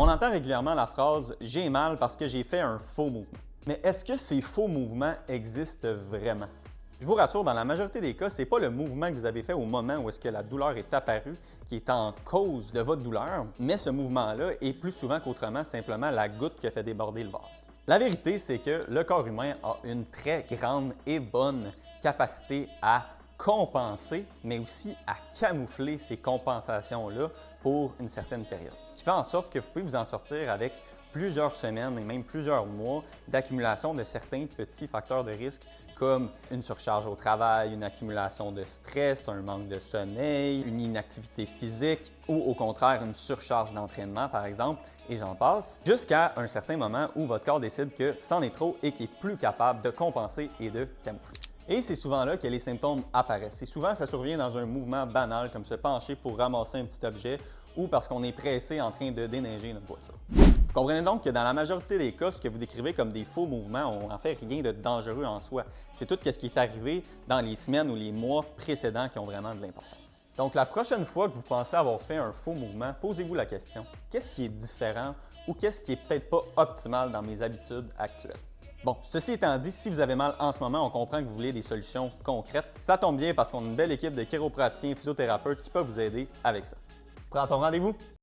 On entend régulièrement la phrase « j'ai mal parce que j'ai fait un faux mouvement ». Mais est-ce que ces faux mouvements existent vraiment? Je vous rassure, dans la majorité des cas, ce n'est pas le mouvement que vous avez fait au moment où est-ce que la douleur est apparue qui est en cause de votre douleur, mais ce mouvement-là est plus souvent qu'autrement simplement la goutte qui a fait déborder le vase. La vérité, c'est que le corps humain a une très grande et bonne capacité à compenser, mais aussi à camoufler ces compensations-là pour une certaine période, qui fait en sorte que vous pouvez vous en sortir avec plusieurs semaines et même plusieurs mois d'accumulation de certains petits facteurs de risque comme une surcharge au travail, une accumulation de stress, un manque de sommeil, une inactivité physique ou au contraire une surcharge d'entraînement par exemple, et j'en passe, jusqu'à un certain moment où votre corps décide que c'en est trop et qu'il n'est plus capable de compenser et de camoufler. Et c'est souvent là que les symptômes apparaissent. Et souvent, ça survient dans un mouvement banal comme se pencher pour ramasser un petit objet ou parce qu'on est pressé en train de déneiger notre voiture. Vous comprenez donc que dans la majorité des cas, ce que vous décrivez comme des faux mouvements, on n'en fait rien de dangereux en soi. C'est tout ce qui est arrivé dans les semaines ou les mois précédents qui ont vraiment de l'importance. Donc la prochaine fois que vous pensez avoir fait un faux mouvement, posez-vous la question, qu'est-ce qui est différent ou qu'est-ce qui est peut-être pas optimal dans mes habitudes actuelles? Bon, ceci étant dit, si vous avez mal en ce moment, on comprend que vous voulez des solutions concrètes. Ça tombe bien parce qu'on a une belle équipe de chiropraticiens et physiothérapeutes qui peuvent vous aider avec ça. Prends ton rendez-vous!